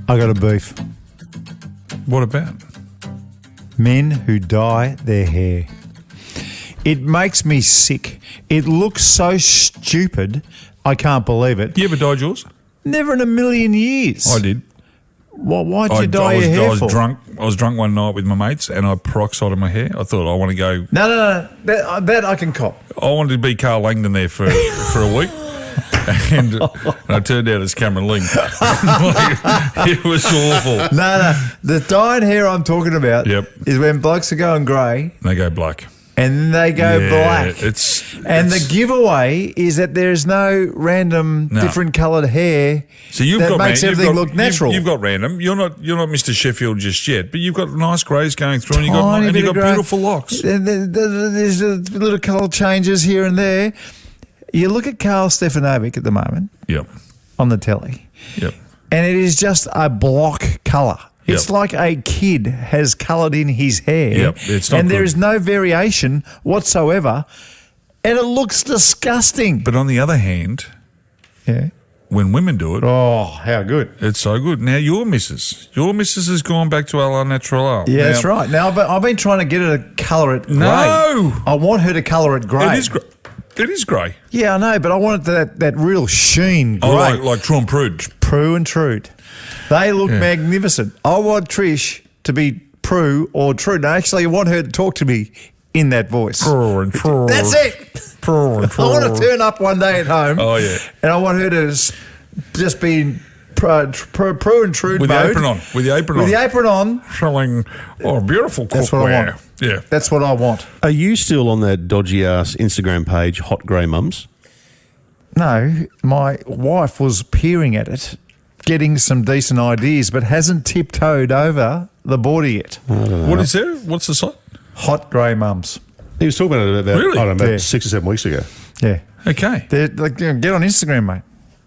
I got a beef. What about? Men who dye their hair. It makes me sick. It looks so stupid. I can't believe it. You ever dyed yours? Never in a million years. I did. Why'd you dye your hair for? I was drunk one night with my mates and I peroxided my hair. I thought I want to go. No. That I can cop. I wanted to be Carl Langdon there for a week. And I turned out as Cameron Ling. It was awful. No. The dyed hair I'm talking about is when blokes are going grey. They go black. And then they go black. The giveaway is that there's no random different coloured hair that makes everything look natural. You've got random. You're not Mr. Sheffield just yet, but you've got nice greys going through and you've got beautiful locks. And there's little colour changes here and there. You look at Karl Stefanovic at the moment on the telly, and it is just a block colour. It's like a kid has coloured in his hair, and there is no variation whatsoever, and it looks disgusting. But on the other hand, when women do it, how good! It's so good. Now your missus has gone back to a la natural. Yeah, that's right. Now I've been trying to get her to colour it grey. No, I want her to colour it grey. It is grey. Yeah, I know, but I want it that real sheen grey. Oh, like True and Prude. Prue and Trude. They look magnificent. I want Trish to be Prue or Trude. No, actually, I want her to talk to me in that voice. Prue and Trude. That's it. Prue and Trude. I want to turn up one day at home. Oh, yeah. And I want her to just be in Prue and Trude with mode. With the apron on. Showing, beautiful cookware. That's what I want. Yeah. That's what I want. Are you still on that dodgy-ass Instagram page, Hot Grey Mums? No, my wife was peering at it, getting some decent ideas, but hasn't tiptoed over the border yet. What is there? What's the site? Hot Grey Mums. He was talking about it about 6 or 7 weeks ago. Yeah. Okay. Get on Instagram, mate.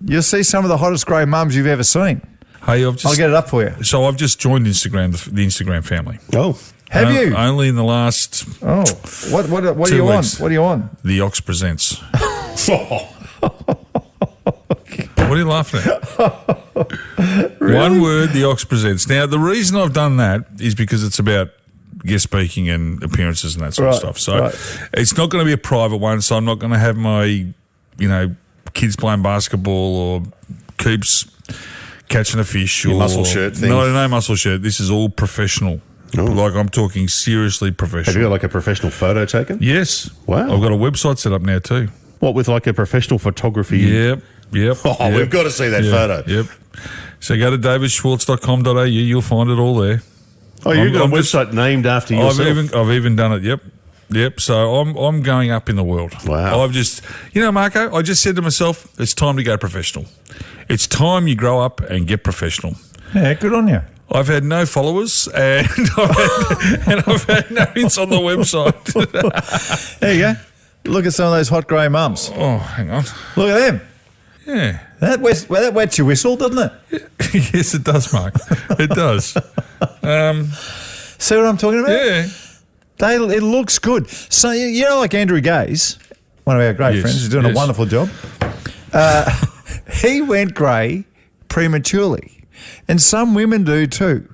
You'll see some of the hottest grey mums you've ever seen. Hey, I'll get it up for you. So I've just joined Instagram, the Instagram family. Oh. Have you? Only in the last What are 2 you weeks. on? What are you on? The Ox Presents. What are you laughing at? Really? One word, The Ox Presents. Now, the reason I've done that is because it's about guest speaking and appearances and that sort of stuff. So it's not going to be a private one, so I'm not going to have my, kids playing basketball or Coops catching a fish or muscle shirt thing. No muscle shirt. This is all professional. Oh. Like I'm talking seriously professional. Have you got like a professional photo taken? Yes. Wow. I've got a website set up now too. What, with like a professional photography? Yep. Oh, we've got to see that photo. Yep. So go to davidschwartz.com.au. You'll find it all there. Oh, you've got a website named after yourself? I've even done it, Yep. So I'm going up in the world. Wow. I've just, Marko, I just said to myself, it's time to go professional. It's time you grow up and get professional. Yeah, good on you. I've had no followers and I've had no hits on the website. There you go. Look at some of those hot grey mums. Oh, hang on. Look at them. Yeah. That wets your whistle, doesn't it? Yes, it does, Mark. It does. See what I'm talking about? Yeah. It looks good. So, like Andrew Gaze, one of our great friends, who's doing a wonderful job. He went grey prematurely. And some women do too.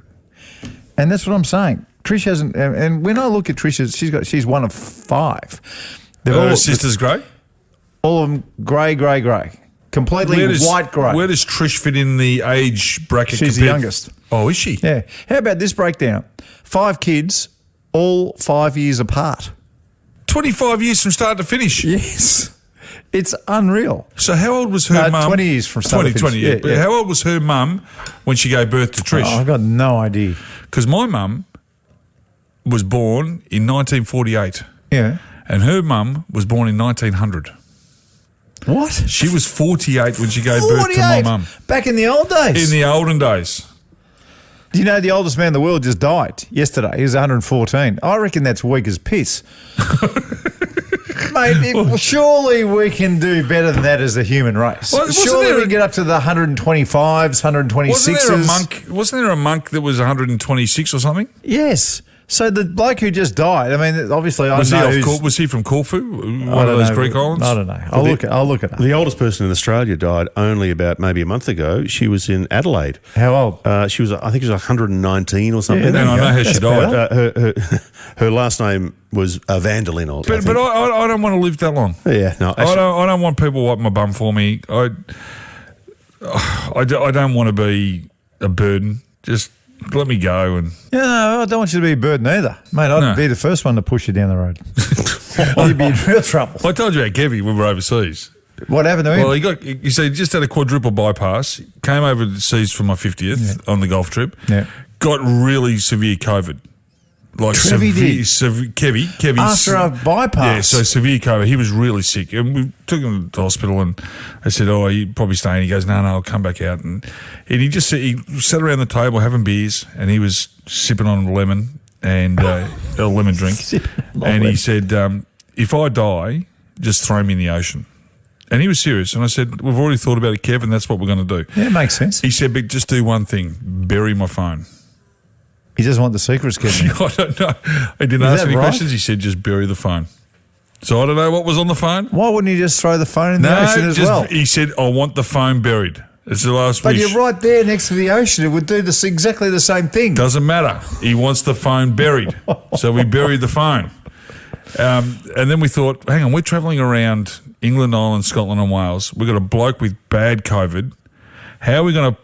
And that's what I'm saying. Trish hasn't, and when I look at Trish, she's one of 5. Her sister's grey? All of them grey. Completely white grey. Where does Trish fit in the age bracket? She's the youngest. Oh, is she? Yeah. How about this breakdown? 5 kids, all 5 years apart. 25 years from start to finish? Yes. It's unreal. So how old was her mum? 20 years from start to finish. 20, yeah. But how old was her mum when she gave birth to Trish? Oh, I've got no idea. Because my mum was born in 1948. Yeah. And her mum was born in 1900. What? She was 48 when she gave birth to my mum. Back in the old days? In the olden days. Do you know the oldest man in the world just died yesterday? He was 114. I reckon that's weak as piss. Mate, surely we can do better than that as a human race. Surely we can get up to the 125s, 126s. Wasn't there a monk that was 126 or something? Yes. So the bloke who just died, I mean, obviously I Was know was he from Corfu? One of those Greek islands? I don't know. I'll look it up. The oldest person in Australia died only about maybe a month ago. She was in Adelaide. How old? I think she was 119 or something. And I know how she died. Her last name was Vandalin. But I don't want to live that long. Yeah, no. I don't want people wiping my bum for me. I don't want to be a burden. Just let me go. And Yeah, no, I don't want you to be a burden either. Mate, I'd be the first one to push you down the road. You'd be in real trouble. I told you about Kevy when we were overseas. What happened to him? Well, he just had a quadruple bypass, came overseas for my 50th on the golf trip, got really severe COVID. Like Kevy. After a bypass? Yeah, so severe COVID. He was really sick. And we took him to the hospital and I said, you're probably staying. He goes, no, I'll come back out. And he sat around the table having beers and he was sipping on a lemon and a lemon drink. And he said, if I die, just throw me in the ocean. And he was serious. And I said, we've already thought about it, Kev, and that's what we're going to do. Yeah, it makes sense. He said, but just do one thing, bury my phone. He doesn't want the secrets, Kevin. I don't know. He didn't ask any questions. He said, just bury the phone. So I don't know what was on the phone. Why wouldn't he just throw the phone in the ocean as well? He said, I want the phone buried. It's the last wish. But you're right there next to the ocean. It would do exactly the same thing. Doesn't matter. He wants the phone buried. So we buried the phone. And then we thought, hang on, we're travelling around England, Ireland, Scotland and Wales. We've got a bloke with bad COVID. How are we going to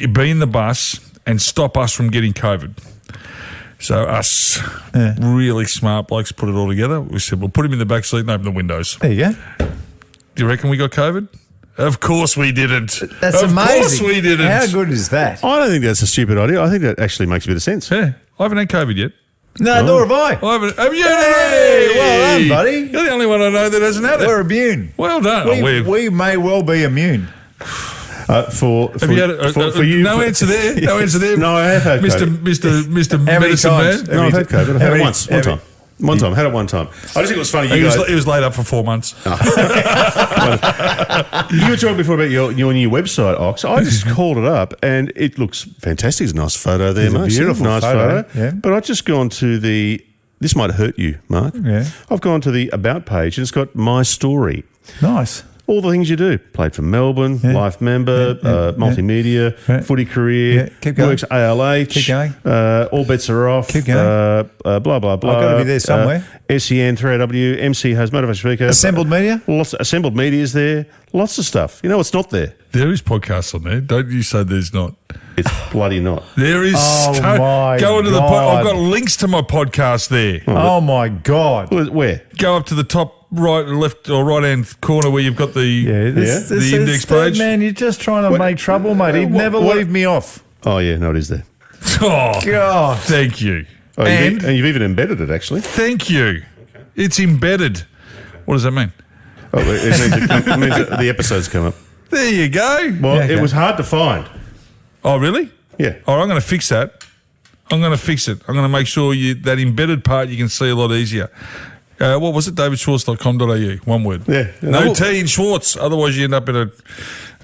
be in the bus and stop us from getting COVID? So us really smart blokes put it all together. We said, we'll put him in the back seat and open the windows. There you go. Do you reckon we got COVID? Of course we didn't. That's amazing. Of course we didn't. How good is that? I don't think that's a stupid idea. I think that actually makes a bit of sense. Yeah, I haven't had COVID yet. No, nor have I. I haven't. Have you? Hey, well done, buddy. You're the only one I know that hasn't had it. We're immune. Well done. We may well be immune. Have you had it? No answer there. No answer there. No, I have had COVID. Mr. Medicine Man. No, I've had COVID. I've had it once. One time. One time. Had it one time. I just think it was funny. He was laid up for 4 months. You were talking before about your new website, Ox. I just called it up and it looks fantastic. It's a nice photo there, Mark. Beautiful nice photo. Yeah. But I've just gone to this might hurt you, Mark. Yeah. I've gone to the About page and it's got my story. Nice. All the things you do. Played for Melbourne, life member, multimedia, footy career, keep going. works ALH. Keep going. All bets are off. Keep going. Blah, blah, blah. I've got to be there somewhere. SEN, 3AW, MC host, motivation speaker. Assembled media? Assembled media is there. Lots of stuff. You know what's not there? There is podcasts on there. Don't you say there's not. It's bloody not. There is. My go into God. I've got links to my podcast there. Oh, my God. Where? Go up to the top right, left, or right hand corner where you've got the index page. Man, you're just trying to make trouble, mate. He'd never leave me off. Oh, yeah, no, it is there. Oh, God. Thank you. Oh, and you've even embedded it, actually. Thank you. Okay. It's embedded. What does that mean? Oh, it means that the episodes come up. There you go. Well, it was hard to find. Oh, really? Yeah. All right, I'm going to fix that. I'm going to fix it. I'm going to make sure that embedded part you can see a lot easier. What was it? davidschwartz.com.au. One word. Yeah. No T in Schwartz. Otherwise, you end up in a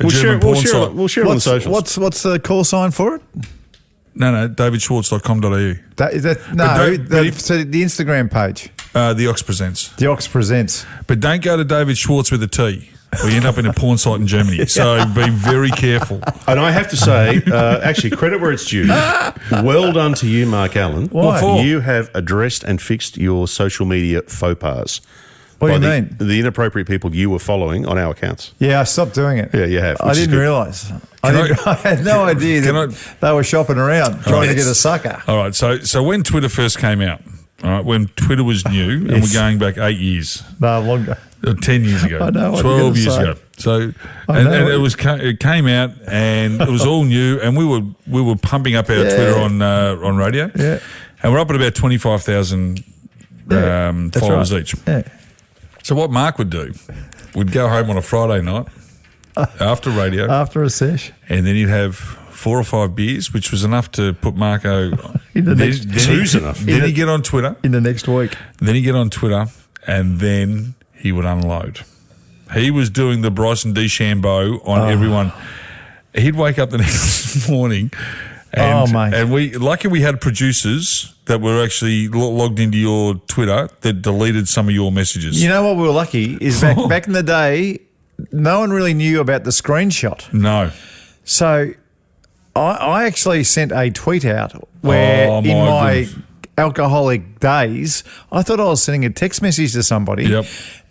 German porn site. We'll share it on the socials. What's the call sign for it? No, davidschwartz.com.au. So the Instagram page. The Ox Presents. The Ox Presents. But don't go to David Schwartz with a T, or you end up in a porn site in Germany. So be very careful. And I have to say, actually, credit where it's due. Well done to you, Mark Allen. Why? You have addressed and fixed your social media faux pas. What do you mean? The inappropriate people you were following on our accounts. Yeah, I stopped doing it. Yeah, you have. I didn't realise. I had no idea that they were shopping around trying to get a sucker. All right, so when Twitter first came out, all right, when Twitter was new, and we're going back 8 years. No, longer. 10 years ago. I know 12 years ago. So and it came out and it was all new and we were pumping up our Twitter on radio. Yeah. And we're up at about 25,000 followers each. Yeah. So what Mark would do, would go home on a Friday night after radio. After a sesh. And then he'd have 4 or 5 beers, which was enough to put Marko in the next two's enough. Then he'd get on Twitter. In the next week. Then he'd get on Twitter and then he would unload. He was doing the Bryson DeChambeau on everyone. He'd wake up the next morning mate. And we had producers that were actually logged into your Twitter that deleted some of your messages. You know what we were lucky is back in the day, no one really knew about the screenshot. No. So I actually sent a tweet out where in my alcoholic days, I thought I was sending a text message to somebody. Yep.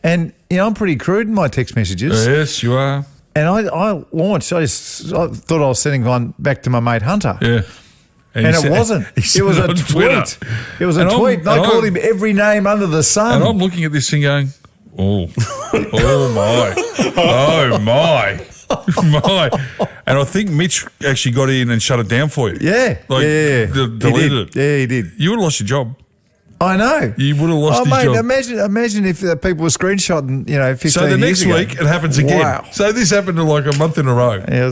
And, I'm pretty crude in my text messages. Yes, you are. And I launched, I thought I was sending one back to my mate Hunter. Yeah. And it wasn't. It was a tweet. It was a tweet. And I called him every name under the sun. And I'm looking at this thing going, oh my. And I think Mitch actually got in and shut it down for you. Yeah. Deleted it. Yeah, he did. You would have lost your job. I know. You would have lost his job. Imagine if people were screenshotting, 15 years ago. So the next week it happens again. Wow. So this happened in like a month in a row. Yeah,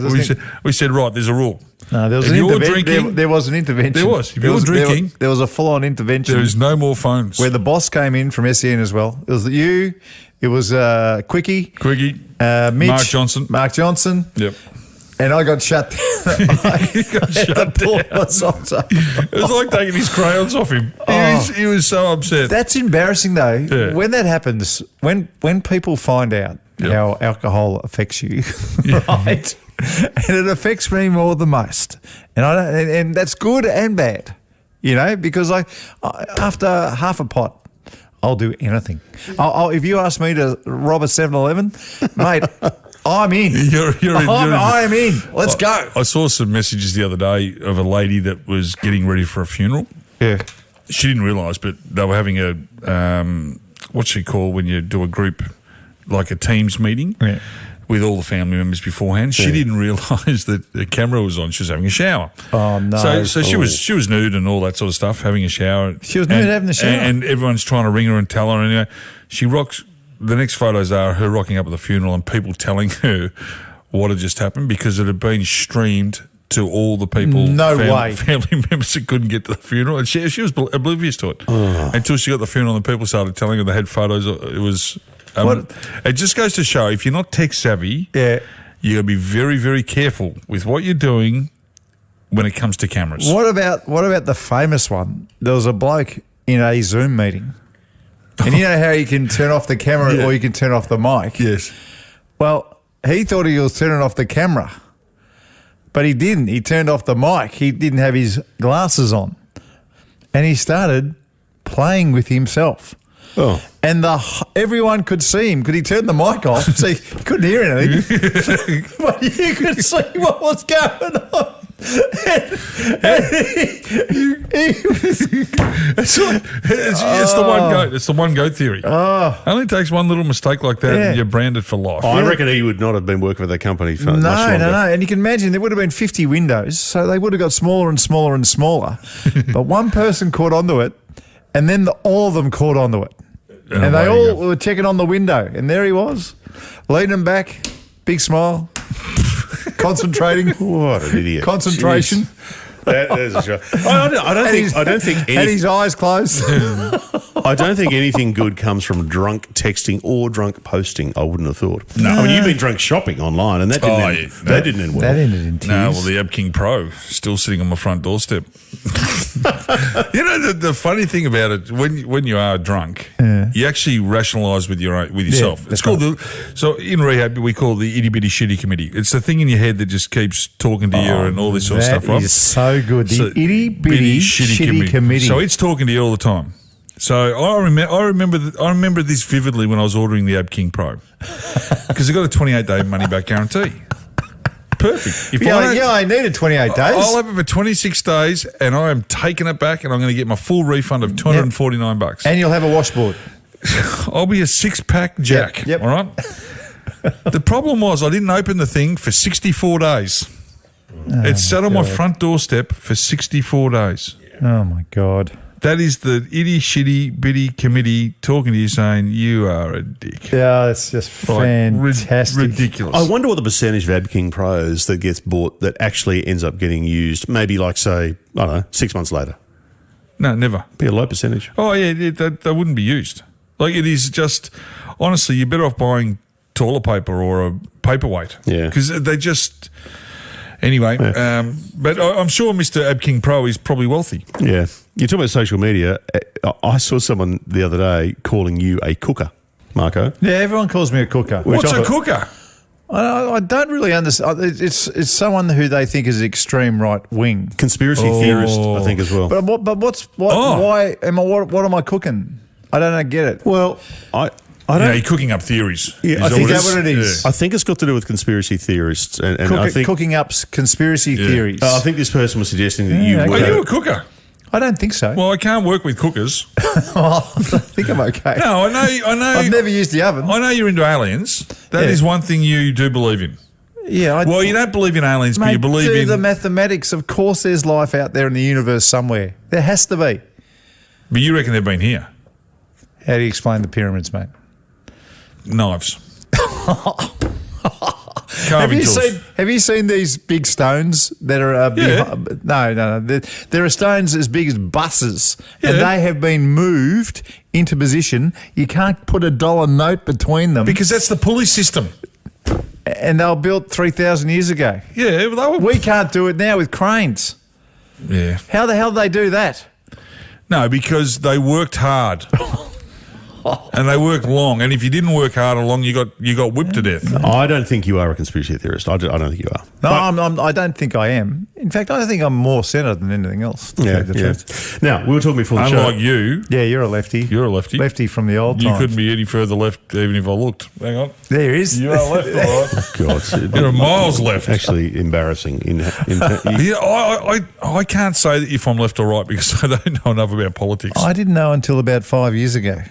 we said, right, there's a rule. No, there was if you're drinking, there was an intervention. There was. If you're drinking, there was a full-on intervention. There is no more phones. Where the boss came in from SEN as well. It was you. It was Quickie, Mitch, Mark Johnson. Yep. And I got shut down. It was like taking his crayons off him. He was so upset. That's embarrassing though. Yeah. When that happens, when people find out how alcohol affects you, right? And it affects me more than most. And that's good and bad, because after half a pot, I'll do anything. If you ask me to rob a 7-Eleven, mate, I'm in. I'm in. Let's go. I saw some messages the other day of a lady that was getting ready for a funeral. Yeah. She didn't realise, but they were having a, what's she called when you do a group, like a Teams meeting with all the family members beforehand. She didn't realise that the camera was on. She was having a shower. Oh, no. So she was nude and all that sort of stuff, having a shower. She was nude having a shower? And everyone's trying to ring her and tell her. Anyway, she rocks. The next photos are her rocking up at the funeral and people telling her what had just happened because it had been streamed to all the people, family members that couldn't get to the funeral. And she was oblivious to it until she got to the funeral and the people started telling her they had photos. It was... it just goes to show if you're not tech savvy, you got to be very, very careful with what you're doing when it comes to cameras. What about the famous one? There was a bloke in a Zoom meeting. And you know how you can turn off the camera or you can turn off the mic? Yes. Well, he thought he was turning off the camera, but he didn't. He turned off the mic. He didn't have his glasses on. And he started playing with himself. Oh. And everyone could see him because he turned the mic off, so you couldn't hear anything. But you could see what was going on. It's the one goat. It's the one goat theory. It only takes one little mistake like that and you're branded for life. I reckon he would not have been working for that company for much longer. No. And you can imagine there would have been 50 windows, so they would have got smaller and smaller and smaller. But one person caught onto it, and then all of them caught onto it. And they all were checking on the window, and there he was, leaning back, big smile, concentrating. What an idiot! Concentration. There's a show. I don't think had his eyes closed. I don't think anything good comes from drunk texting or drunk posting. I wouldn't have thought. No, I mean you've been drunk shopping online, and that didn't end well. That ended in tears. No, well, the Ep King Pro still sitting on my front doorstep. The funny thing about it, when you are drunk, you actually rationalise with yourself. It's called so in rehab we call the itty bitty shitty committee. It's the thing in your head that just keeps talking to you and all this sort of stuff. Right? That is so good. The itty bitty shitty committee. So it's talking to you all the time. So I remember this vividly when I was ordering the Ep King Pro because I got a 28-day money back guarantee. Perfect. I needed 28 days. I'll have it for 26 days and I am taking it back and I'm going to get my full refund of $249. And you'll have a washboard. I'll be a 6-pack jack. Yep. All right? The problem was I didn't open the thing for 64 days. It sat on my front doorstep for 64 days. Oh, my God. That is the itty shitty bitty committee talking to you saying you are a dick. Yeah, it's just fantastic. Ridiculous. I wonder what the percentage of Ep King Pros that gets bought that actually ends up getting used, maybe like, say, I don't know, 6 months later. No, never. Be a low percentage. Oh, yeah, they wouldn't be used. Like it is just, honestly, you're better off buying toilet paper or a paperweight. Yeah. Because they just... Anyway, but I'm sure Mr. Ab King Pro is probably wealthy. Yeah. You talk about social media. I saw someone the other day calling you a cooker, Marko. Yeah, everyone calls me a cooker. What's a cooker? I don't really understand. It's someone who they think is extreme right wing Conspiracy theorist, I think, as well. But why what am I cooking? I don't get it. Well, I don't. You're cooking up theories. Yeah, I think that's what it is. I think it's got to do with conspiracy theorists, and I think cooking up conspiracy theories. I think this person was suggesting that you. Are you a cooker? I don't think so. Well, I can't work with cookers. I think I'm okay. No, I know. I've never used the oven. I know you're into aliens. That is one thing you do believe in. Yeah. Well, you don't believe in aliens, but Mate, you believe in the mathematics. Of course, there's life out there in the universe somewhere. There has to be. But you reckon they've been here? How do you explain the pyramids, mate? Knives. Carving tools. Have you seen these big stones that are no. There are stones as big as buses, and they have been moved into position. You can't put a dollar note between them Because that's the pulley system. And they were built 3,000 years ago. Yeah, We can't do it now with cranes. Yeah. How the hell do they do that? No, because they worked hard. And they worked long, and if you didn't work hard or long, you got whipped to death. I don't think you are a conspiracy theorist. I don't think you are. No, I don't think I am. In fact, I think I'm more centre than anything else. Yeah. Now, we were talking before the show. Unlike you. Yeah, you're a lefty. You're a lefty. Lefty from the old You times. couldn't be any further left, even if I looked. Hang on. There he is. You are left, all right. God, You're miles left. Actually, embarrassing. Yeah, I can't say if I'm left or right because I don't know enough about politics. I didn't know until about 5 years ago.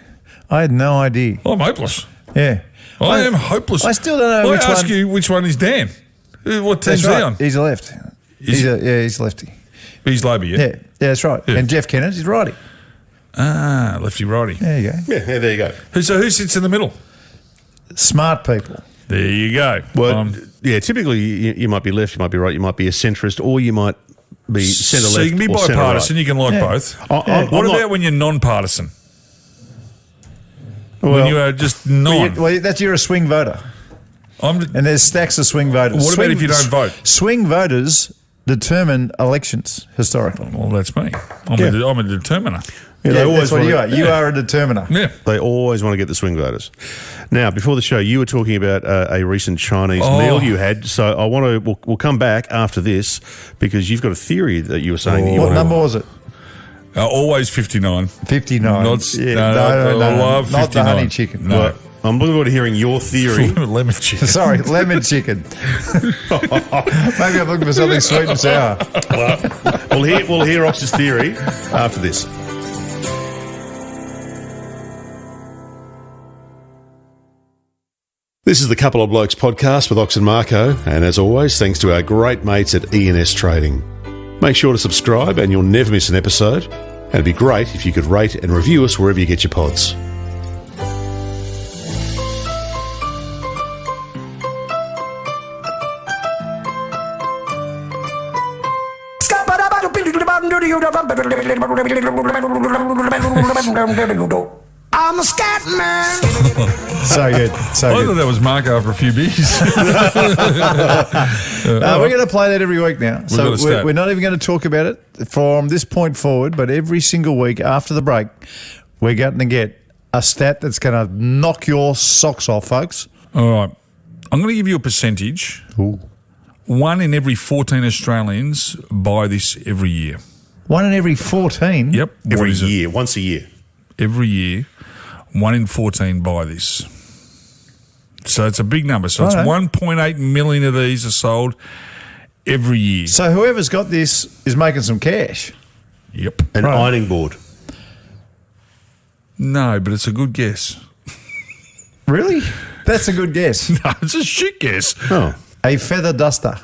I had no idea. I'm hopeless. Yeah. I am hopeless. I still don't know I which one. ask you which one is Dan. What team's he on? He's a left. He's a lefty. He's Labor, yeah? Yeah, that's right. Yeah. And Jeff Kennett is righty. Ah, lefty righty. There you go. Yeah, there you go. So who sits in the middle? Smart people. There you go. Well, typically you might be left, you might be right, you might be a centrist, or you might be centre left. So you can be or bipartisan, centre you can like both. I'm What not- about when you're non-partisan? Well, when you are just non. You're a swing voter. And there's stacks of swing voters. What about if you don't vote? Swing voters determine elections historically. Well, that's me. I'm a determiner. Yeah, that's what you are. You are a determiner. Yeah. They always want to get the swing voters. Now, before the show, you were talking about a recent Chinese meal you had. So I want to. We'll come back after this because you've got a theory that you were saying. That you What number was it? Always 59. 59. No, love not 59. the honey chicken. No. Well, I'm looking forward to hearing your theory. Lemon chicken. Sorry, lemon chicken. Maybe I'm looking for something sweet and sour. We'll hear Ox's theory after this. This is the Couple of Blokes podcast with Ox and Marko, and as always, thanks to our great mates at E&S Trading. Make sure to subscribe and you'll never miss an episode, and it'd be great if you could rate and review us wherever you get your pods. I'm a scat man. So good. So I good. thought that was Mark after a few beers. We're going to play that every week now. got So a stat. we're not even going to talk about it from this point forward, but every single week after the break, we're going to get a stat that's going to knock your socks off, folks. All right. I'm going to give you a percentage. Ooh. 1 in every 14 Australians buy this every year. 1 in every 14? Yep. Every year, once a year. Every year, 1 in 14 buy this. So it's a big number. So it's Righto. 1.8 million of these are sold every year. So whoever's got this is making some cash. Yep. An Right. ironing board. No, but it's a good guess. Really? That's a good guess. No, it's a shit guess. Oh. A feather duster.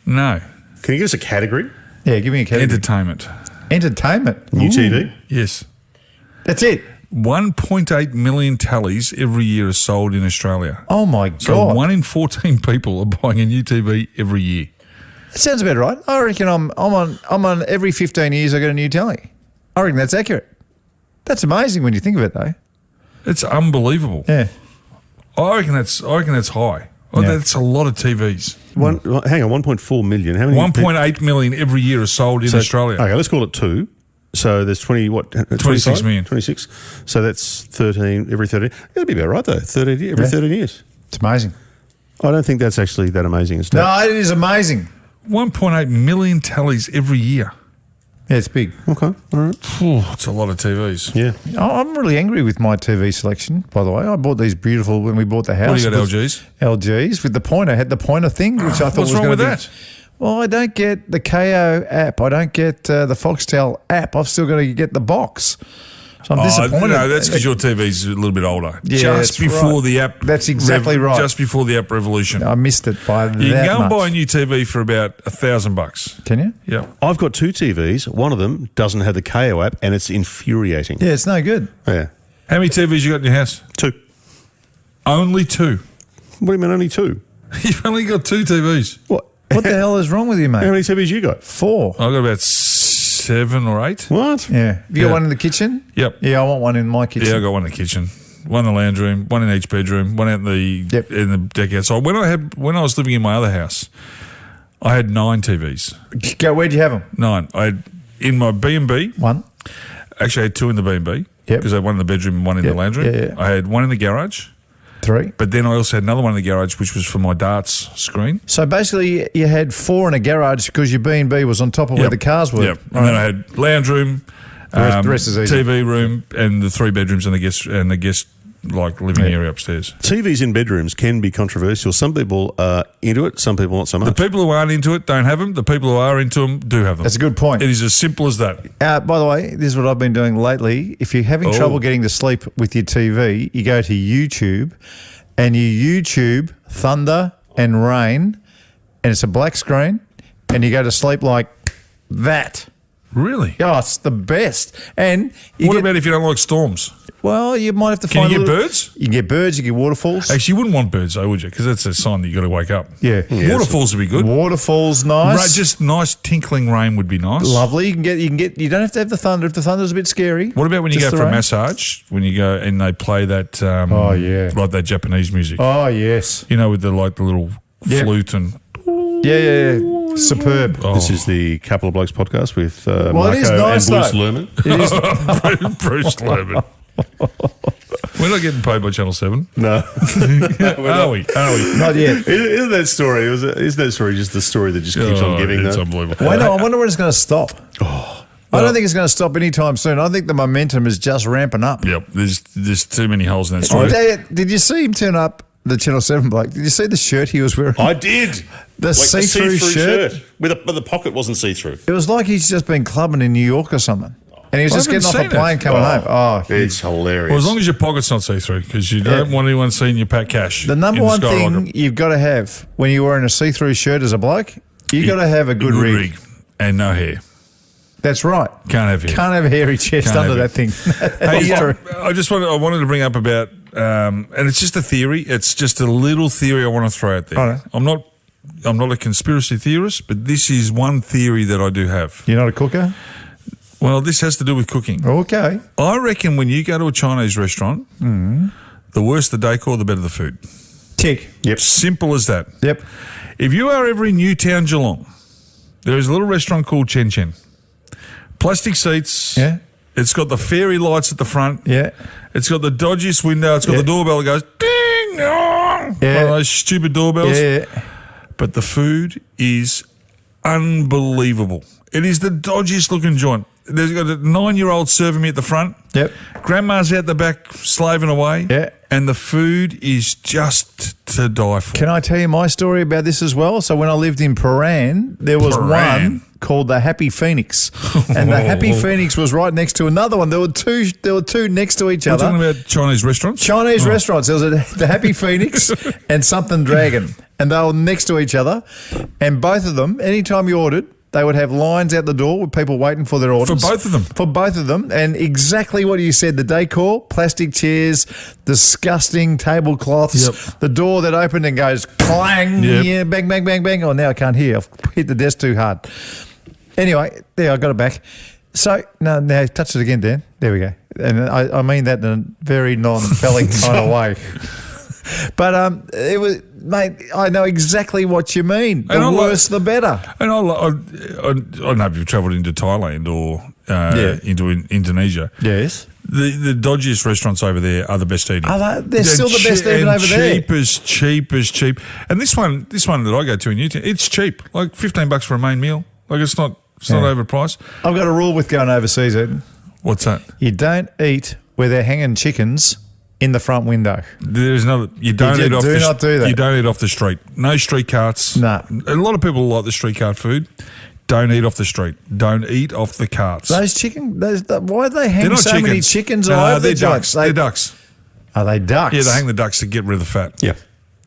No. Can you give us a category? Yeah, give me a category. Entertainment. Entertainment. New Ooh. TV? Yes. That's it. 1.8 million tallies every year are sold in Australia. Oh, my So God. 1 in 14 people are buying a new TV every year. That sounds about right. I reckon I'm on every 15 years I get a new telly. I reckon that's accurate. That's amazing when you think of it, though. It's unbelievable. Yeah. I reckon that's high. Oh, that's a lot of TVs. Hang on, 1.4 million. How many? 1.8 million every year are sold in Australia. Okay, let's call it 2. So there's 26 million. 26. So that's 13 every 13. That'd be about right though. 13 every 13 years. It's amazing. I don't think that's actually that amazing. No, it is amazing. 1.8 million tallies every year. Yeah, it's big. Okay, all right. It's a lot of TVs. Yeah. I'm really angry with my TV selection, by the way. I bought these beautiful when we bought the house. What do you got, LGs? LGs with the pointer. I had the pointer thing, which I thought What's was wrong going to with that? Well, I don't get the KO app. I don't get the Foxtel app. I've still got to get the box. So I'm disappointed. No, that's because your TV's a little bit older. Yeah, just before right. the app. That's exactly right. Just before the app revolution. I missed it by that You can go and much. buy a new TV for about $1,000. Can you? Yeah. I've got 2 TVs. One of them doesn't have the KO app, and it's infuriating. Yeah, it's no good. Yeah. How many TVs you got in your house? 2. Only 2. What do you mean only 2? You've only got 2 TVs. What? What the hell is wrong with you, mate? How many TVs you got? 4. I've got about 7 or 8. What? Yeah. You got one in the kitchen? Yep. Yeah, I want one in my kitchen. Yeah, I got one in the kitchen, one in the lounge room, one in each bedroom, one out in the in the deck outside. When I was living in my other house, I had 9 TVs. Where'd you have them? 9. I had in my B&B. 1. Actually, I had 2 in the B&B because I had one in the bedroom and one in the lounge room. Yeah. I had one in the garage. 3. But then I also had another one in the garage, which was for my darts screen. So basically, you had 4 in a garage because your B&B was on top of where the cars were. Yep. And then I had lounge room, The rest is easy. TV room, and the 3 bedrooms and the guest like living area upstairs. TVs in bedrooms can be controversial. Some people are into it, some people not so much. The people who aren't into it don't have them. The people who are into them do have them. That's a good point. It is as simple as that. By the way, this is what I've been doing lately. If you're having trouble getting to sleep with your TV, you go to YouTube and you YouTube thunder and rain, and it's a black screen, and you go to sleep like that. Really? Oh, it's the best. And what about if you don't like storms? Well, you might have to Can find. you get birds? You can get birds. You get waterfalls. Actually, you wouldn't want birds, though, would you? Because that's a sign that you got to wake up. Yeah. Waterfalls would be good. Waterfalls, nice. Just nice tinkling rain would be nice. Lovely. You can get. You don't have to have the thunder. If the thunder's a bit scary. What about when you Just go the for a rain? massage? When you go and they play that. Like that Japanese music. Oh yes. You know, with the little flute and. Yeah. Superb. Oh. This is the Couple of Blokes podcast with Well, Marko it is nice, and Bruce though. Lerman. It is. Bruce Lerman. We're not getting paid by Channel 7. No. Are we? Not yet. Isn't that story? Isn't that story just the story that just keeps on giving? It's though? unbelievable. I wonder when it's going to stop. I don't think it's going to stop anytime soon. I think the momentum is just ramping up. Yep, there's too many holes in that story. Did you see him turn up, the Channel 7 bloke? Did you see the shirt he was wearing? I did. The see-through shirt? But the pocket wasn't see-through. It was like he's just been clubbing in New York or something. And he was just I getting off haven't a plane seen it. coming home. Oh, It's hilarious. Well, as long as your pocket's not see-through, because you don't want anyone seeing your packed cash. the number in one skyrocket. thing you've got to have when you're wearing a see-through shirt as a bloke, you got to have a good rig. and no hair. That's right. Can't have hair. Can't have a hairy chest Can't under have that it. thing. Hey, That's true. I wanted to bring up about, and it's just a theory. It's just a little theory I want to throw out there. All right. I'm not a conspiracy theorist, but this is one theory that I do have. You're not a cooker? Well, this has to do with cooking. Okay. I reckon when you go to a Chinese restaurant, the worse the decor, the better the food. Tick. Yep. Simple as that. Yep. If you are ever in Newtown, Geelong, there is a little restaurant called Chen Chen. Plastic seats. Yeah. It's got the fairy lights at the front. Yeah. It's got the dodgiest window. It's got the doorbell that goes ding dong. Yeah. One of those stupid doorbells. Yeah. But the food is unbelievable. It is the dodgiest looking joint. There's got a 9-year-old serving me at the front. Yep. Grandma's out the back slaving away. Yeah. And the food is just to die for. Can I tell you my story about this as well? So when I lived in Paran, there was Paran. one called the Happy Phoenix, and the Happy Phoenix was right next to another one. There were two next to each We're other. talking about Chinese restaurants? Chinese restaurants. There was the Happy Phoenix and something Dragon, and they were next to each other. And both of them, anytime you ordered, they would have lines out the door with people waiting for their orders. For both of them? For both of them. And exactly what you said, the decor, plastic chairs, disgusting tablecloths, the door that opened and goes clang, yeah, bang, bang, bang, bang. Oh, now I can't hear. I've hit the desk too hard. Anyway, there, I got it back. So, now touch it again, Dan. There we go. And I mean that in a very non-phallic kind of way. But mate, I know exactly what you mean. The And worse, the better. And I don't know if you've travelled into Thailand or into Indonesia. Yes. The dodgiest restaurants over there are the best eating. They're still the best even over there. Cheap. And this one that I go to in Newton, it's cheap. Like $15 for a main meal. Like it's not overpriced. I've got a rule with going overseas, Ed. What's that? You don't eat where they're hanging chickens in the front window. There's another. You don't eat off. Do not do that. You don't eat off the street. No street carts. No. A lot of people like the street cart food. Don't eat off the street. Don't eat off the carts. Those chicken. Why do they hang so chickens. many chickens all over they're the ducks. They're ducks. Are they ducks? Yeah, they hang the ducks to get rid of the fat. Yeah.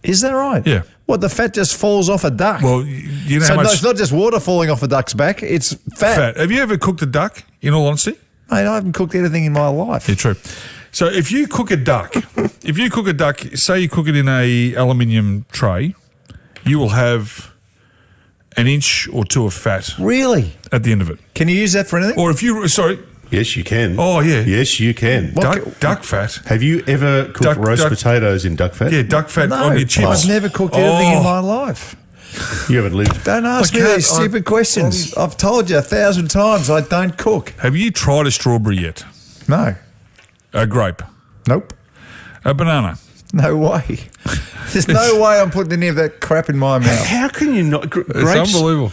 Is that right? Yeah. What, the fat just falls off a duck? Well, you know so how much it's not just water falling off a duck's back; it's fat. Have you ever cooked a duck? In all honesty, Mate, I haven't cooked anything in my life. yeah, true. So if you cook a duck, say you cook it in a aluminium tray, you will have an inch or two of fat Really? at the end of it. Can you use that for anything? Or if you, Yes, you can. Oh, yeah. Yes, you can. duck fat. Have you ever cooked roast potatoes in duck fat? Yeah, duck fat No, on your chips. I've never cooked anything in my life. You haven't lived. Don't ask me these stupid questions. I've told you 1,000 times I don't cook. Have you tried a strawberry yet? No. A grape? Nope. A banana? No way. There's no way I'm putting any of that crap in my mouth. How can you not? Grapes, It's unbelievable.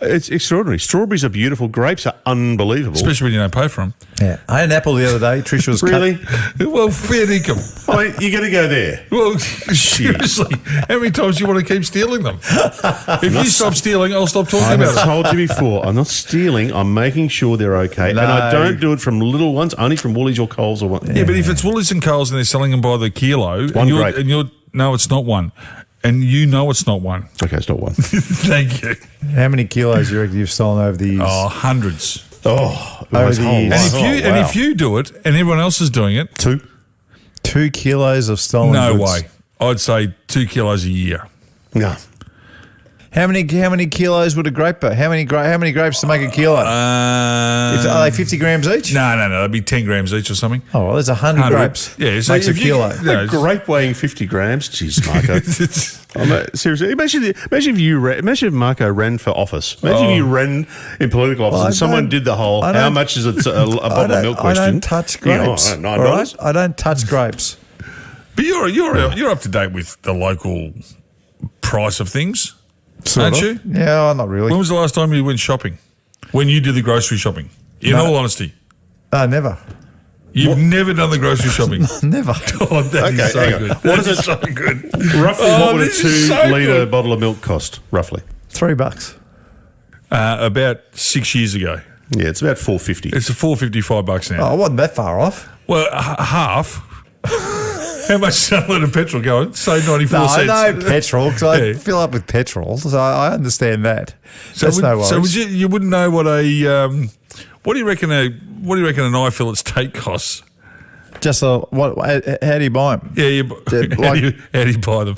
It's extraordinary. Strawberries are beautiful. Grapes are unbelievable. Especially when you don't pay for them. Yeah. I had an apple the other day. Trish was Really? Well, fair dinkum. I mean, you're going to go there. Well, seriously, how many times do you want to keep stealing them? If you stop stealing, I'll stop talking I've about it. told you before, I'm not stealing. I'm making sure they're okay. No. And I don't do it from little ones, only from Woolies or Coles or what. Yeah, but if it's Woolies and Coles and they're selling them by the kilo, grape. No, it's not one. And you know it's not one. Okay, it's not one. Thank you. How many kilos do you reckon you've stolen over the years? Oh, hundreds. Oh, Over the years. And if you do it and everyone else is doing it, 2 kilos of stolen no goods. way. I'd say 2 kilos a year. No. How many kilos would a grape be? How many grapes to make a kilo? Are they 50 grams each? No. That'd be 10 grams each or something. Oh, well, there's 100 grapes. Yeah, so makes a if kilo. A grape weighing 50 grams? Jeez, Marko. Seriously, imagine if Marko ran for office. Imagine if you ran in political office and someone did the whole, how much is it a bottle of milk question? I don't touch grapes. $9. All right? I don't touch grapes. But you're up to date with the local price of things, aren't you? Yeah, not really. When was the last time you went shopping? When you did the grocery shopping? In all honesty. Never. You've never done the grocery shopping? Never. Oh, that is so good. What is it? So good. Roughly, what would a this is so 2 litre good. bottle of milk cost? Roughly. $3. About 6 years ago. Yeah, it's about $4.50. It's $4.55 now. Oh, I wasn't that far off. Well, half. How much is a litre of petrol going? Say 94 No, cents. I know petrol because I Yeah. fill up with petrol, so I understand that. That's would, no worries. So you wouldn't know what what do you reckon an eye fillet's take costs? Just how do you buy them? Yeah, how do you buy them?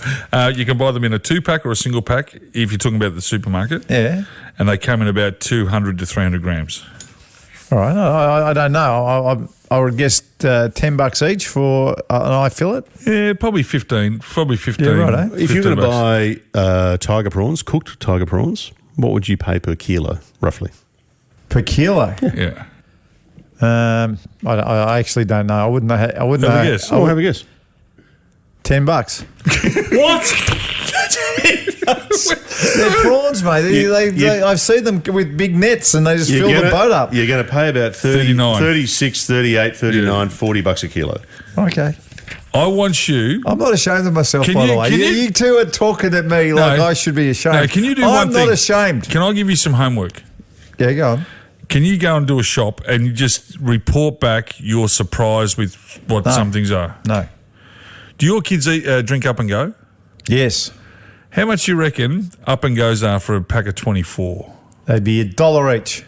You can buy them in a 2-pack or a single pack if you're talking about the supermarket. Yeah. And they come in about 200 to 300 grams. All right. I don't know. I would guess $10 each for an eye fillet. Yeah, probably 15. Probably 15. Yeah, right, If you're going to $15. buy tiger prawns, cooked tiger prawns, what would you pay per kilo, roughly? Per kilo? Yeah. I actually don't know. I wouldn't know. I wouldn't Have a know. guess. Have a guess. $10. What? They're prawns, mate. I've seen them with big nets and they just fill the boat up. You're going to pay about 39. 36, 38, 39, $40 a kilo. Okay. I want you. I'm not ashamed of myself, Can by you- the way. can you- You two are talking at me like I should be ashamed. No, can you do I'm one thing? not ashamed. Can I give you some homework? Yeah, go on. Can you go and do a shop and you just report back your surprise with what some things are? No. Do your kids drink Up and Go? Yes. How much do you reckon Up and Goes are for a pack of 24? They'd be $1 each.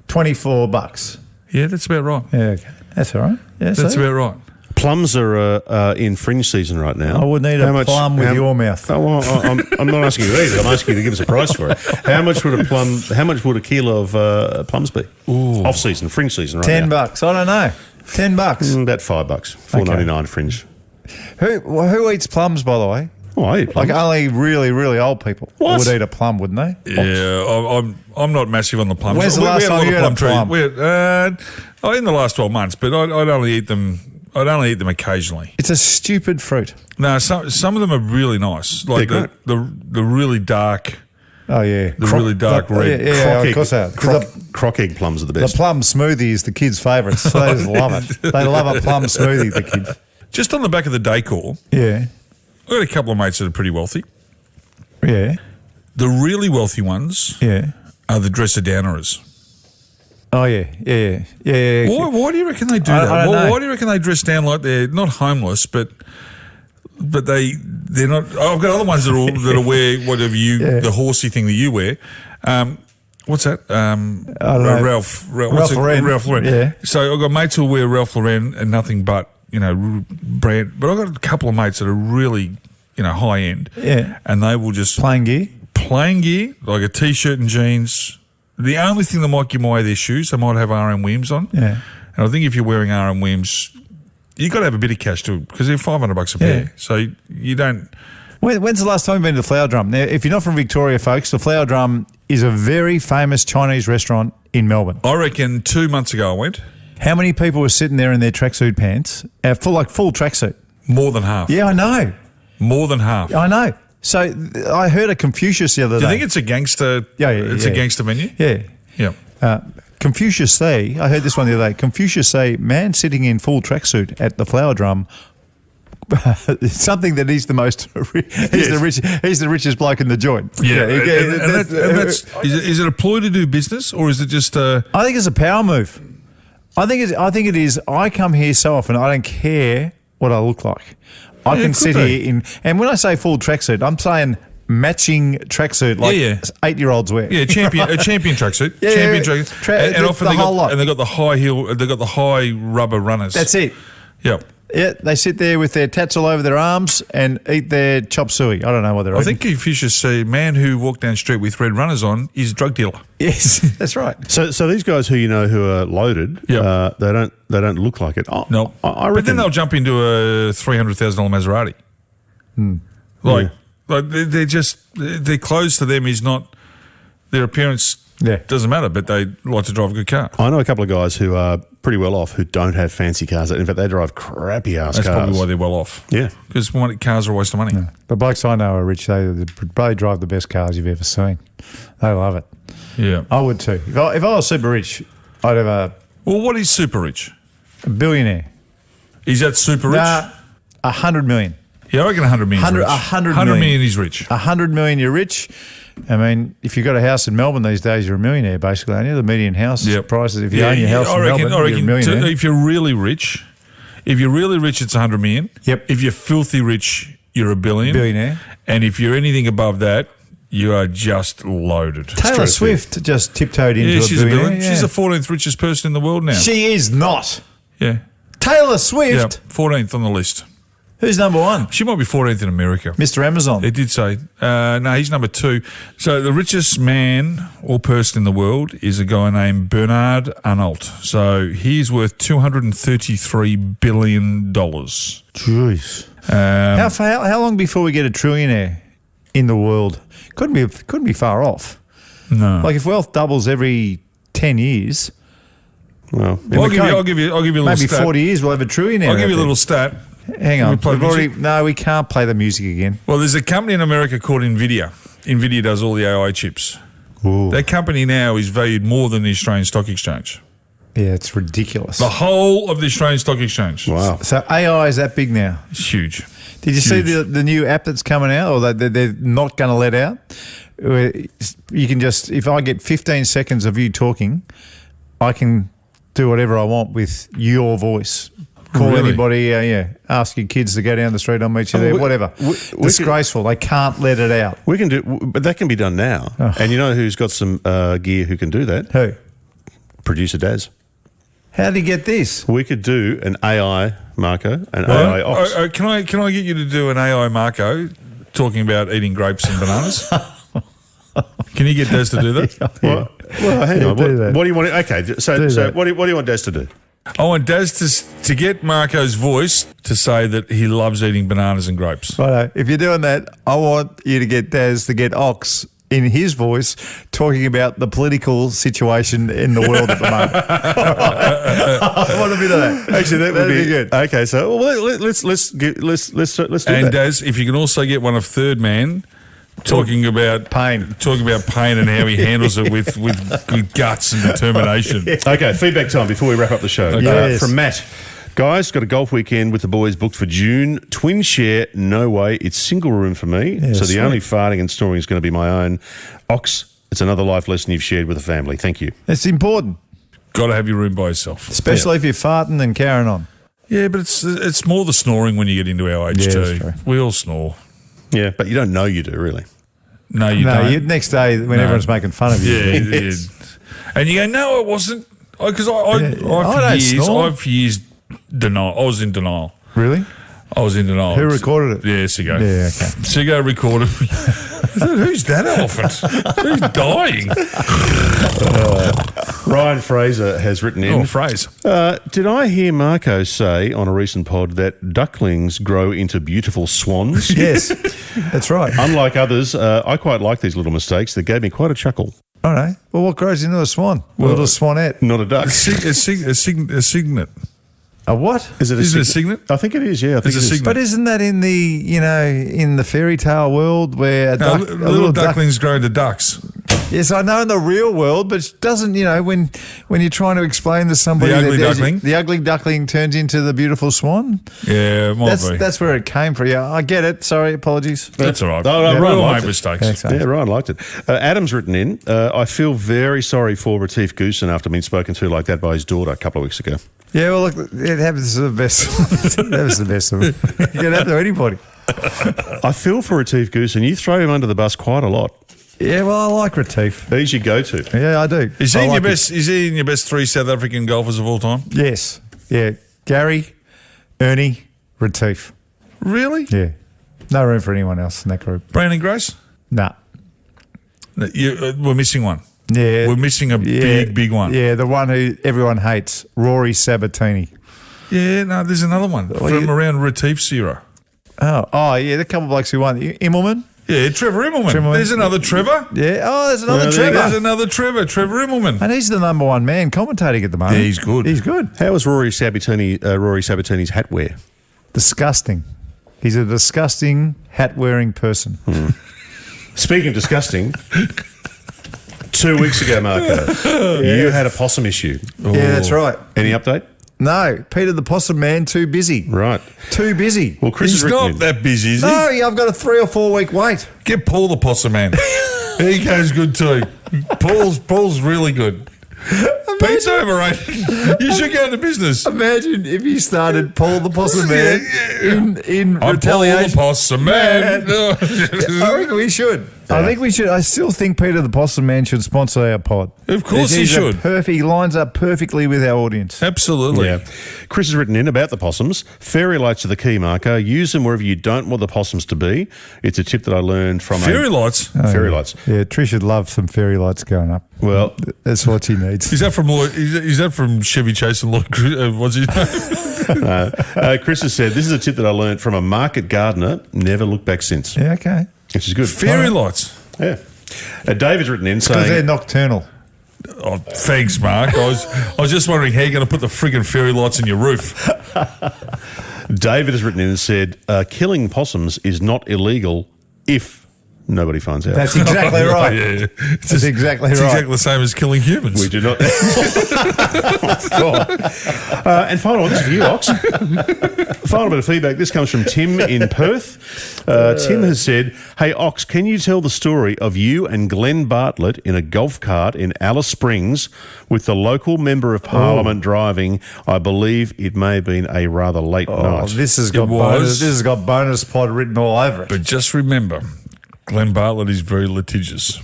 $24. Yeah, that's about right. Yeah, okay. That's all right. Yeah, That's see? about right. Plums are in fringe season right now. I would need a plum with your mouth. Oh, well, I'm not asking you either. I'm asking you to give us a price for it. How much would a kilo of plums be? Off season, fringe season right $10. now. I don't know. $10. About $5. $4.99 fringe. Who eats plums, by the way? Oh, I eat plums. Like only really, really old people would eat a plum, wouldn't they? Yeah, I'm not massive on the plums. When's the last time you had a plum? In the last 12 months, but I'd only eat them. I'd only eat them occasionally. It's a stupid fruit. No, some of them are really nice, like the really dark. Oh yeah, the really dark red. Yeah, of course they are. Croc egg plums are the best. The plum smoothie is the kids' favourite. So they just love it. They love a plum smoothie, the kids. Just on the back of the decor, yeah, I've got a couple of mates that are pretty wealthy. Yeah. The really wealthy ones are the dresser downers. Oh, yeah. Why do you reckon they do that? I don't know. Why do you reckon they dress down like they're not homeless, but they're not? I've got other ones that wear whatever the horsey thing that you wear. What's that? Ralph Lauren. Ralph Lauren. Yeah. So I've got mates who wear Ralph Lauren and nothing but brand. But I've got a couple of mates that are really high end. Yeah. And they will just plain gear, like a t-shirt and jeans. The only thing that might give away their shoes, they might have R.M. Williams on. Yeah. And I think if you're wearing R.M. Williams, you've got to have a bit of cash too, because they're $500 a pair. So you don't. When's the last time you've been to the Flower Drum? Now, if you're not from Victoria, folks, the Flower Drum is a very famous Chinese restaurant in Melbourne. I reckon 2 months ago I went. How many people were sitting there in their tracksuit pants, full tracksuit? More than half. Yeah, I know. More than half. I know. So I heard a Confucius the other day. Do you think it's a gangster? It's a gangster menu. Yeah. Confucius say, I heard this one the other day. Confucius say, man sitting in full tracksuit at the Flower Drum. It's something that he's the most. He's the richest bloke in the joint. Yeah. Is it a ploy to do business, or is it just? I think it's a power move. I think it is. I come here so often. I don't care what I look like. I can sit here and when I say full tracksuit, I'm saying matching tracksuit like 8-year-olds wear. Yeah, a champion tracksuit. Champion tracksuit. And often they've got the high heel, they've got the high rubber runners. That's it. Yep. Yeah, they sit there with their tats all over their arms and eat their chop suey. I don't know what they're eating. I think Confucius say, man who walked down the street with red runners on is a drug dealer. Yes, that's right. So these guys who who are loaded, they don't look like it. No, I reckon. But then they'll jump into a $300,000 Maserati. They're just their clothes to them is not their appearance. Doesn't matter, but they like to drive a good car. I know a couple of guys who are pretty well off who don't have fancy cars. In fact, they drive crappy ass cars. That's probably why they're well off. Yeah, because cars are a waste of money. The blokes I know are rich. They drive the best cars you've ever seen. They love it. Yeah, I would too. If I was super rich, I'd have a. Well, what is super rich? A billionaire. Is that super rich? 100 million. Yeah, I reckon 100 million. 100 million is rich. 100 million, you're rich. I mean, if you've got a house in Melbourne these days, you're a millionaire, basically, aren't you? The median house prices, if you own your house in Melbourne, you're a millionaire. If you're really rich, it's 100 million. Yep. If you're filthy rich, you're a billionaire. And if you're anything above that, you are just loaded. Taylor Swift just tiptoed into a billionaire. Yeah. She's the 14th richest person in the world now. She is not. Yeah. Taylor Swift? Yeah, 14th on the list. Who's number one? She might be 14th in America. Mr. Amazon. It did say. No, he's number 2. So the richest man or person in the world is a guy named Bernard Arnault. So he's worth $233 billion. Jeez. How long before we get a trillionaire in the world? Couldn't be far off. No. Like if wealth doubles every 10 years. Well, I'll give you a little maybe stat. 40 years we'll have a trillionaire. I'll give you a little stat. Hang on. We can't play the music again. Well, there's a company in America called NVIDIA. NVIDIA does all the AI chips. Ooh. That company now is valued more than the Australian Stock Exchange. Yeah, it's ridiculous. The whole of the Australian Stock Exchange. Wow. So AI is that big now? It's huge. Did you see the new app that's coming out, or that they're not going to let out? You can just, if I get 15 seconds of you talking, I can do whatever I want with your voice. Call anybody, ask your kids to go down the street, I'll meet you there, whatever. Disgraceful. They can't let it out. We can do, but that can be done now. Oh. And you know who's got some gear who can do that? Who? Producer Daz. How did he get this? We could do an AI Marko, AI Ox. Can I get you to do an AI Marko talking about eating grapes and bananas? Can you get Des to do that? Well, hang on. What do you want? Okay, so what do you want Des to do? I want Daz to get Marko's voice to say that he loves eating bananas and grapes. Righto. If you're doing that, I want you to get Daz to get Ox in his voice talking about the political situation in the world at the moment. I want a bit of that. Actually, that'd be good. Okay, so let's do that. And Daz, if you can also get one of Third Man talking about pain and how he handles it with guts and determination. Okay, feedback time before we wrap up the show. Okay. Yes. From Matt. Guys, got a golf weekend with the boys booked for June. Twin share, no way. It's single room for me. Yeah, so the sweet. only farting and snoring is going to be my own. Ox, it's another life lesson you've shared with the family. Thank you. It's important, Got to have your room by yourself. especially if you're farting and carrying on. Yeah, but it's more the snoring when you get into our age Yeah, too. that's true. We all snore. Yeah, but you don't know you do, really. No, you don't. Next day when everyone's making fun of you. Yeah. And you go, no, it wasn't. Because I've for years denial. I was in denial. Really? I was in denial. Who recorded it? Yeah, Sigo. Yeah, okay. Sigo recorded me. I thought, who's that elephant? Who's dying? Ryan Fraser has written in. Oh, phrase. Did I hear Marko say on a recent pod that ducklings grow into beautiful swans? Yes, that's right. Unlike others, I quite like these little mistakes. They gave me quite a chuckle. All right. Well, what grows into a swan? A little swanette. Not a duck. A signet. A what? Is it a signet? I think it is, yeah. I think It's a it is. signet. But isn't that in the fairy tale world where a Little ducklings grow into ducks. Yes, I know in the real world, but it doesn't, when you're trying to explain to somebody The ugly that duckling? the ugly duckling turns into the beautiful swan. Yeah, it might be. That's where it came from. Yeah, I get it. Sorry, apologies. That's all right. Oh, no, We Ryan all liked make it. mistakes. Thanks, mate. Yeah, Ryan liked it. Adam's written in, I feel very sorry for Retief Goosen after being spoken to like that by his daughter a couple of weeks ago. Yeah, well, look, it happens to the best. It happens to the best of them. It can happen to anybody. I feel for Retief Goosen. You throw him under the bus quite a lot. Yeah, well, I like Retief. He's your go-to. Yeah, I do. Is he I in your like best? Is he in your best three South African golfers of all time? it. Yes. Yeah. Gary, Ernie, Retief. Really? Yeah. No room for anyone else in that group. Brandon Grace? Nah. We're missing one. Yeah. We're missing a big one. Yeah, the one who everyone hates, Rory Sabatini. Yeah, no, there's another one from around Retief's era. Oh, yeah, the couple of blokes who won. Immelman? Yeah, Trevor Immelman. There's another Trevor. Yeah. Oh, there's another There's Trevor. another Trevor Immelman. And he's the number one man commentating at the moment. Yeah, he's good. He's good. How was Rory Sabatini's hat wear? Disgusting. He's a disgusting hat-wearing person. Speaking of disgusting, 2 weeks ago, Marko, you had a possum issue. Yeah, that's right. Any update? No, Peter the Possum Man, too busy. Right. Too busy. Well, Chris He's has written not in. that busy, is he? No, I've got a 3 or 4 week wait. Get Paul the Possum Man. He goes good too. Paul's really good. Pete's overrated. You should go into business. Imagine if you started Paul the Possum Man in I'm retaliation. Paul the Possum Man. I reckon we should. I think we should. I still think Peter the Possum Man should sponsor our pod. Of course he should. He lines up perfectly with our audience. Absolutely. Yeah. Chris has written in about the possums. Fairy lights are the key, Marko. Use them wherever you don't want the possums to be. It's a tip that I learned from Fairy lights. Fairy lights. Yeah, Trish would love some fairy lights going up. Well, That's what she needs. Is that from is that from Chevy Chase and Lloyd? What's his name? Chris has said, this is a tip that I learned from a market gardener. Never looked back since. Yeah, okay. Which is good. Fairy lights. Yeah. David's written in Because they're saying, nocturnal. Oh, thanks, Mark. I was just wondering how you're going to put the friggin' fairy lights in your roof. David has written in and said, killing possums is not illegal if nobody finds out. That's exactly right. Yeah. That's exactly It's right. exactly the same as killing humans. We do not. Oh, God. And final one, this is for you, Ox. Final bit of feedback. This comes from Tim in Perth. Tim has said, hey, Ox, can you tell the story of you and Glenn Bartlett in a golf cart in Alice Springs with the local member of Parliament driving? I believe it may have been a rather late night. This has got bonus pod written all over it. But just remember, Glenn Bartlett is very litigious.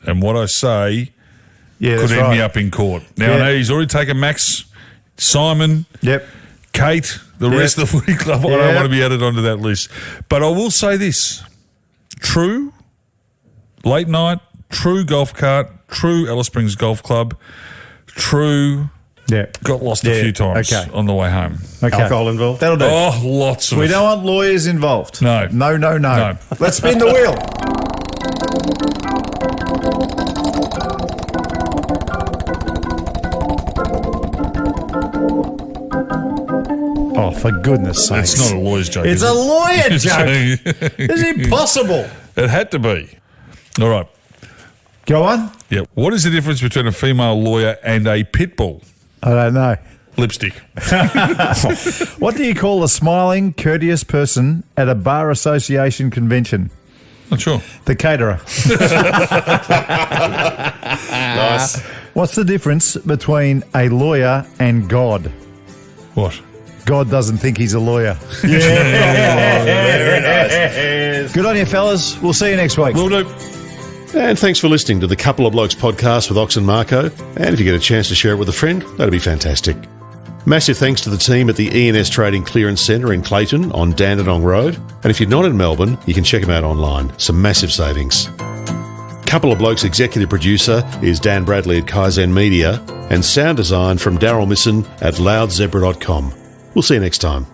And what I say could end me up in court. Now, I know he's already taken Max, Simon, Kate, the rest of the footy club. I don't want to be added onto that list. But I will say this. True late night, true golf cart, true Alice Springs Golf Club, true Yeah. Got lost a few times on the way home. Okay. Alcohol involved? That'll do. Oh, lots of We it. don't want lawyers involved. No. No. Let's spin the wheel. Oh, for goodness sake. It's not a lawyer's joke. It's is a it? lawyer joke. It's impossible. It had to be. All right. Go on. Yeah. What is the difference between a female lawyer and a pit bull? I don't know. Lipstick. What do you call a smiling, courteous person at a bar association convention? Not sure. The caterer. Nice. What's the difference between a lawyer and God? What? God doesn't think he's a lawyer. Very nice. Good on you, fellas. We'll see you next week. Will do. And thanks for listening to the Couple of Blokes podcast with Ox and Marko. And if you get a chance to share it with a friend, that'd be fantastic. Massive thanks to the team at the ENS Trading Clearance Centre in Clayton on Dandenong Road. And if you're not in Melbourne, you can check them out online. Some massive savings. Couple of Blokes executive producer is Dan Bradley at Kaizen Media, and sound design from Daryl Misson at loudzebra.com. We'll see you next time.